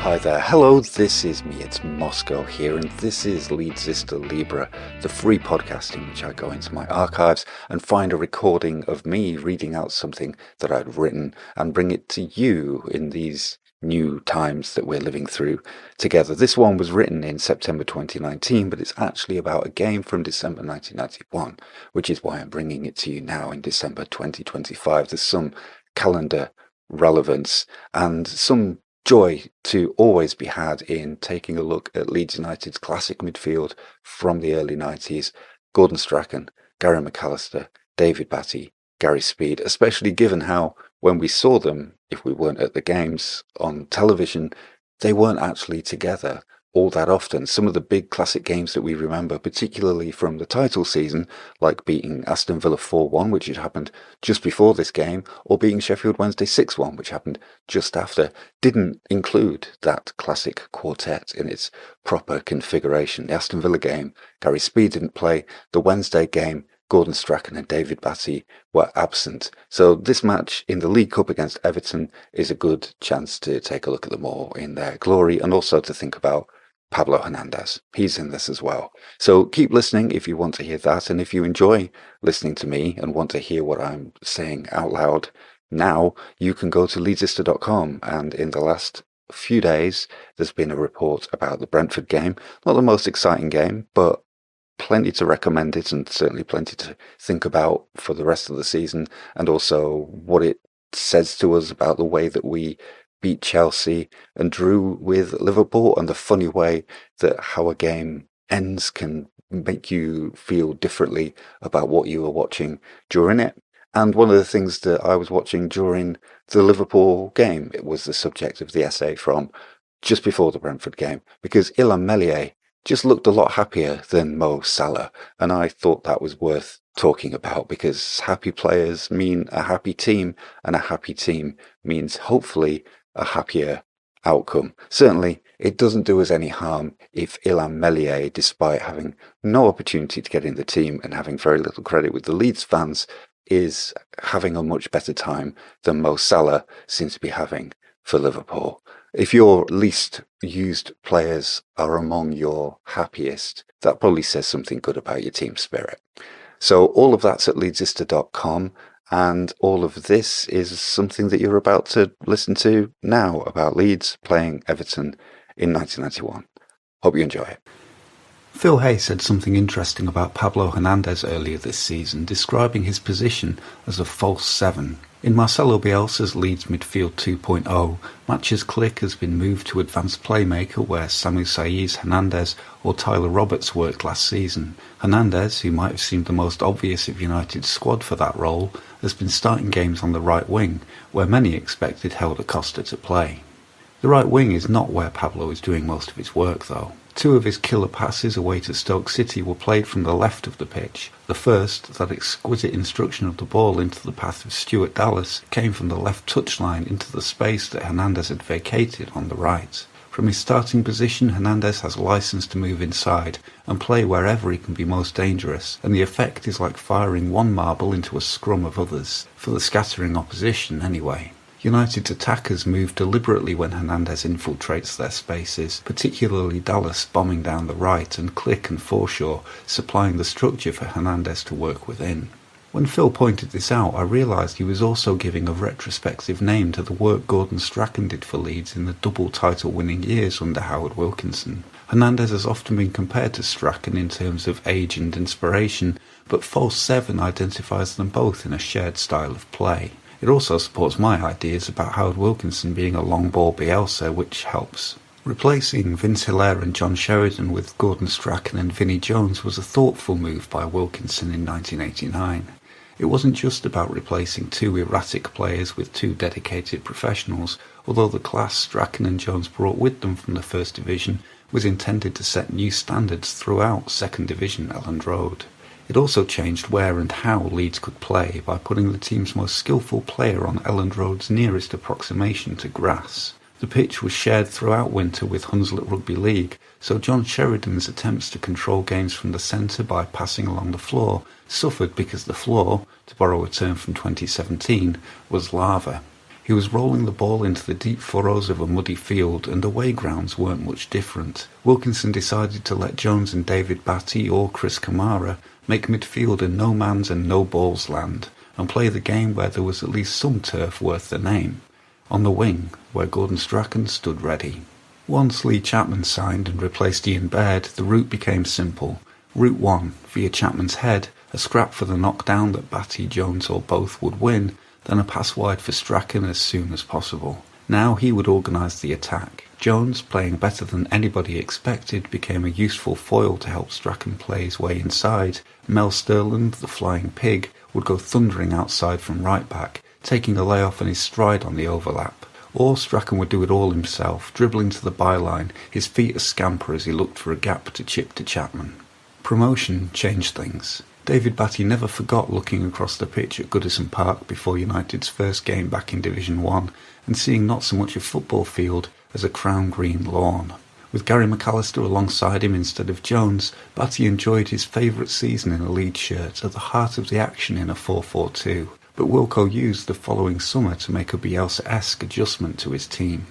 Hi there, hello, this is me, it's Moscow here, and this is Leedsista Libre, the free podcast in which I go into my archives and find a recording of me reading out something that I'd written and bring it to you in these new times that we're living through together. This one was written in September 2019, but it's actually about a game from December 1991, which is why I'm bringing it to you now in December 2025. There's some calendar relevance and some joy to always be had in taking a look at Leeds United's classic midfield from the early 90s. Gordon Strachan, Gary McAllister, David Batty, Gary Speed, especially given how when we saw them, if we weren't at the games on television, they weren't actually together all that often. Some of the big classic games that we remember, particularly from the title season, like beating Aston Villa 4-1, which had happened just before this game, or beating Sheffield Wednesday 6-1, which happened just after, didn't include that classic quartet in its proper configuration. The Aston Villa game, Gary Speed didn't play. The Wednesday game, Gordon Strachan and David Batty were absent. So this match in the League Cup against Everton is a good chance to take a look at them all in their glory and also to think about Pablo Hernandez. He's in this as well. So keep listening if you want to hear that. And if you enjoy listening to me and want to hear what I'm saying out loud now, you can go to Leedsista.com. And in the last few days, there's been a report about the Brentford game. Not the most exciting game, but plenty to recommend it and certainly plenty to think about for the rest of the season. And also what it says to us about the way that we beat Chelsea and drew with Liverpool, and the funny way that how a game ends can make you feel differently about what you were watching during it. And one of the things that I was watching during the Liverpool game, it was the subject of the essay from just before the Brentford game, because Illan Meslier just looked a lot happier than Mo Salah, and I thought that was worth talking about because happy players mean a happy team, and a happy team means hopefully a happier outcome. Certainly, it doesn't do us any harm if Illan Meslier, despite having no opportunity to get in the team and having very little credit with the Leeds fans, is having a much better time than Mo Salah seems to be having for Liverpool. If your least used players are among your happiest, that probably says something good about your team spirit. So all of that's at Leedsista.com. And all of this is something that you're about to listen to now about Leeds playing Everton in 1991. Hope you enjoy it. Phil Hay said something interesting about Pablo Hernandez earlier this season, describing his position as a false seven. In Marcelo Bielsa's Leeds midfield 2.0, Match's click has been moved to advanced playmaker where Samu Saiz, Hernandez or Tyler Roberts worked last season. Hernandez, who might have seemed the most obvious of United's squad for that role, has been starting games on the right wing, where many expected Helder Costa to play. The right wing is not where Pablo is doing most of his work though. Two of his killer passes away to Stoke City were played from the left of the pitch. The first, that exquisite instruction of the ball into the path of Stuart Dallas, came from the left touchline into the space that Hernandez had vacated on the right. From his starting position, Hernandez has license to move inside and play wherever he can be most dangerous, and the effect is like firing one marble into a scrum of others, for the scattering opposition anyway. United's attackers move deliberately when Hernandez infiltrates their spaces, particularly Dallas bombing down the right and Click and Forshaw supplying the structure for Hernandez to work within. When Phil pointed this out, I realised he was also giving a retrospective name to the work Gordon Strachan did for Leeds in the double title-winning years under Howard Wilkinson. Hernandez has often been compared to Strachan in terms of age and inspiration, but False 7 identifies them both in a shared style of play. It also supports my ideas about Howard Wilkinson being a long ball Bielsa, which helps. Replacing Vince Hilaire and John Sheridan with Gordon Strachan and Vinnie Jones was a thoughtful move by Wilkinson in 1989. It wasn't just about replacing two erratic players with two dedicated professionals, although the class Strachan and Jones brought with them from the First Division was intended to set new standards throughout Second Division Elland Road. It also changed where and how Leeds could play by putting the team's most skillful player on Elland Road's nearest approximation to grass. The pitch was shared throughout winter with Hunslet Rugby League, so John Sheridan's attempts to control games from the centre by passing along the floor suffered because the floor, to borrow a term from 2017, was lava. He was rolling the ball into the deep furrows of a muddy field, and away grounds weren't much different. Wilkinson decided to let Jones and David Batty or Chris Kamara make midfield a no man's and no balls land, and play the game where there was at least some turf worth the name. On the wing, where Gordon Strachan stood ready. Once Lee Chapman signed and replaced Ian Baird, the route became simple. Route 1, via Chapman's head, a scrap for the knockdown that Batty, Jones or both would win, then a pass wide for Strachan as soon as possible. Now he would organise the attack. Jones, playing better than anybody expected, became a useful foil to help Strachan play his way inside. Mel Sterland, the flying pig, would go thundering outside from right back, taking a layoff in his stride on the overlap. Or Strachan would do it all himself, dribbling to the byline, his feet a scamper as he looked for a gap to chip to Chapman. Promotion changed things. David Batty never forgot looking across the pitch at Goodison Park before United's first game back in Division 1 and seeing not so much a football field as a crown green lawn. With Gary McAllister alongside him instead of Jones, Batty enjoyed his favourite season in a Leeds shirt at the heart of the action in a 4-4-2, but Wilco used the following summer to make a Bielsa-esque adjustment to his team.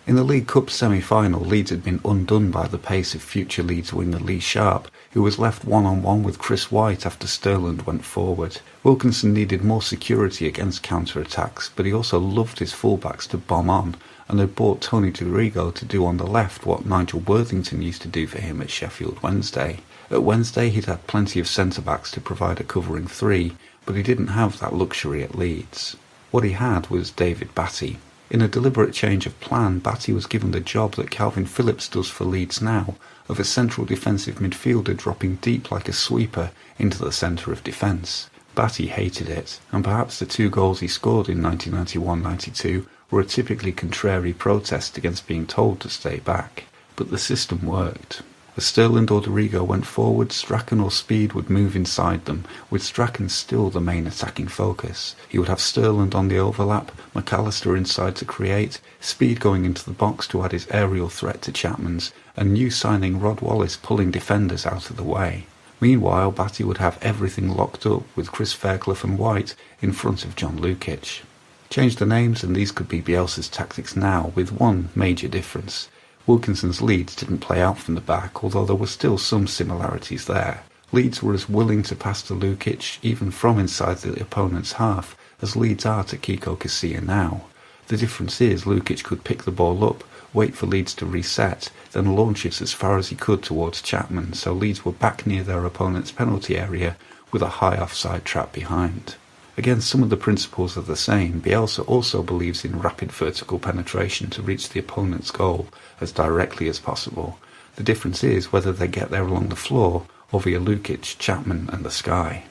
In the League Cup semi-final, Leeds had been undone by the pace of future Leeds winger Lee Sharp, who was left one-on-one with Chris White after Sterland went forward. Wilkinson needed more security against counter-attacks, but he also loved his fullbacks to bomb on, and had bought Tony Dorigo to do on the left what Nigel Worthington used to do for him at Sheffield Wednesday. At Wednesday he'd had plenty of centre-backs to provide a covering three, but he didn't have that luxury at Leeds. What he had was David Batty. In a deliberate change of plan, Batty was given the job that Calvin Phillips does for Leeds now, of a central defensive midfielder dropping deep like a sweeper into the centre of defence. Batty hated it, and perhaps the 2 goals he scored in 1991-92 were a typically contrary protest against being told to stay back. But the system worked. As Sterland or Dorigo went forward, Strachan or Speed would move inside them, with Strachan still the main attacking focus. He would have Sterland on the overlap, McAllister inside to create, Speed going into the box to add his aerial threat to Chapman's, and new signing Rod Wallace pulling defenders out of the way. Meanwhile, Batty would have everything locked up, with Chris Fairclough and White in front of John Lukic. Change the names and these could be Bielsa's tactics now, with one major difference. Wilkinson's Leeds didn't play out from the back, although there were still some similarities there. Leeds were as willing to pass to Lukic, even from inside the opponent's half, as Leeds are to Kiko Casilla now. The difference is Lukic could pick the ball up, wait for Leeds to reset, then launch it as far as he could towards Chapman, so Leeds were back near their opponent's penalty area with a high offside trap behind. Again, some of the principles are the same. Bielsa also believes in rapid vertical penetration to reach the opponent's goal as directly as possible. The difference is whether they get there along the floor or via Lukic, Chapman and the sky.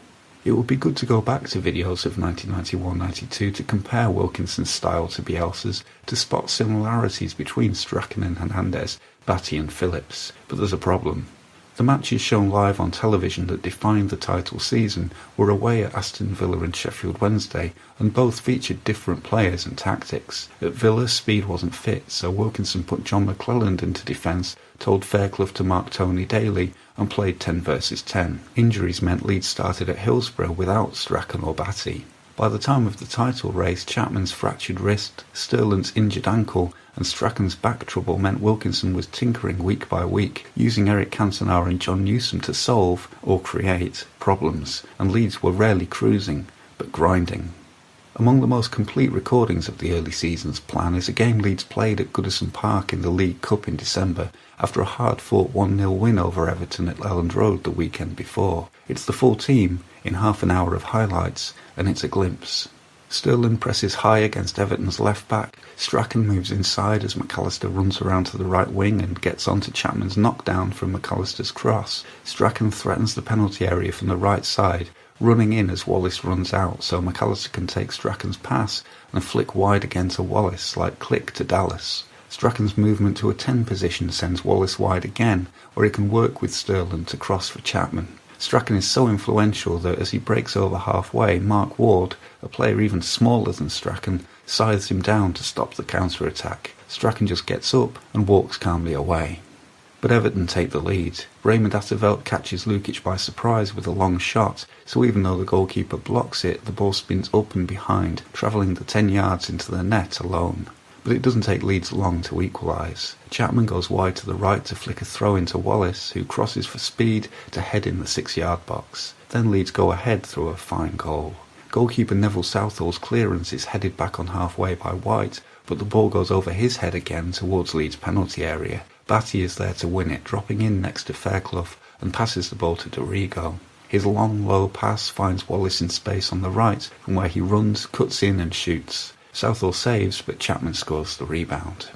It would be good to go back to videos of 1991-92 to compare Wilkinson's style to Bielsa's, to spot similarities between Strachan and Hernandez, Batty and Phillips. But there's a problem. The matches shown live on television that defined the title season were away at Aston Villa and Sheffield Wednesday, and both featured different players and tactics. At Villa, Speed wasn't fit, so Wilkinson put John McClelland into defence, told Fairclough to mark Tony Daly, and played 10 versus 10. Injuries meant Leeds started at Hillsborough without Strachan or Batty. By the time of the title race, Chapman's fractured wrist, Sterland's injured ankle, and Strachan's back trouble meant Wilkinson was tinkering week by week, using Eric Cantona and John Newsom to solve, or create, problems, and Leeds were rarely cruising, but grinding. Among the most complete recordings of the early season's plan is a game Leeds played at Goodison Park in the League Cup in December, after a hard-fought 1-0 win over Everton at Elland Road the weekend before. It's the full team, in half an hour of highlights, and it's a glimpse. Sterling presses high against Everton's left-back, Strachan moves inside as McAllister runs around to the right wing and gets onto Chapman's knockdown from McAllister's cross. Strachan threatens the penalty area from the right side, running in as Wallace runs out, so McAllister can take Strachan's pass and flick wide again to Wallace, like Click to Dallas. Strachan's movement to a 10 position sends Wallace wide again, where he can work with Sterling to cross for Chapman. Strachan is so influential that as he breaks over halfway, Mark Ward, a player even smaller than Strachan, scythes him down to stop the counter-attack. Strachan just gets up and walks calmly away. but Everton take the lead. Raymond Atterveld catches Lukic by surprise with a long shot, so even though the goalkeeper blocks it, the ball spins up and behind, travelling the 10 yards into the net alone. But it doesn't take Leeds long to equalise. Chapman goes wide to the right to flick a throw into Wallace, who crosses for speed to head in the 6-yard box. Then Leeds go ahead through a fine goal. Goalkeeper Neville Southall's clearance is headed back on halfway by White, but the ball goes over his head again towards Leeds' penalty area. Batty is there to win it, dropping in next to Fairclough and passes the ball to Dorigo. His long, low pass finds Wallace in space on the right, from where he runs, cuts in and shoots. Southall saves, but Chapman scores the rebound.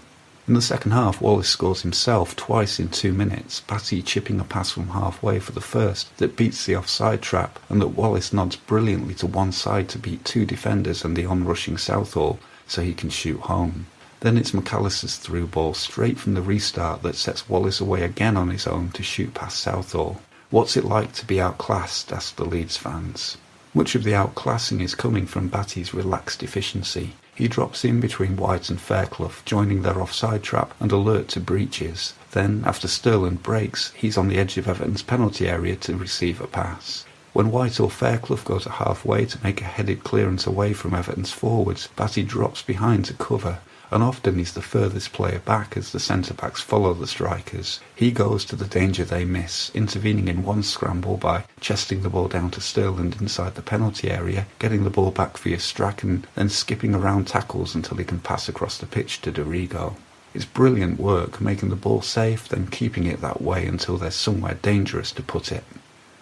In the second half, Wallace scores himself twice in 2 minutes, Batty chipping a pass from halfway for the first that beats the offside trap, and that Wallace nods brilliantly to one side to beat 2 defenders and the onrushing Southall, so he can shoot home. Then it's McAllister's through ball straight from the restart that sets Wallace away again on his own to shoot past Southall. What's it like to be outclassed? Asked the Leeds fans. Much of the outclassing is coming from Batty's relaxed efficiency. He drops in between White and Fairclough, joining their offside trap and alert to breaches. Then, after Sterland breaks, he's on the edge of Everton's penalty area to receive a pass. When White or Fairclough go to halfway to make a headed clearance away from Everton's forwards, Batty drops behind to cover, and often he's the furthest player back as the centre-backs follow the strikers. He goes to the danger they miss, intervening in one scramble by chesting the ball down to Sterland inside the penalty area, getting the ball back via Strachan, then skipping around tackles until he can pass across the pitch to Dorigo. It's brilliant work, making the ball safe, then keeping it that way until there's somewhere dangerous to put it.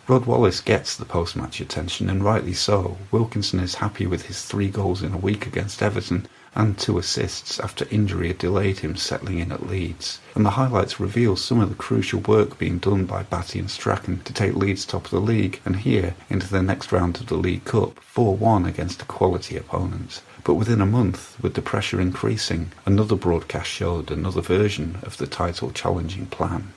Rod Wallace gets the post-match attention, and rightly so. Wilkinson is happy with his 3 goals in a week against Everton, and 2 assists after injury had delayed him settling in at Leeds. And the highlights reveal some of the crucial work being done by Batty and Strachan to take Leeds top of the league, and here into the next round of the League Cup, 4-1 against a quality opponent. But within a month, with the pressure increasing, another broadcast showed another version of the title challenging plan.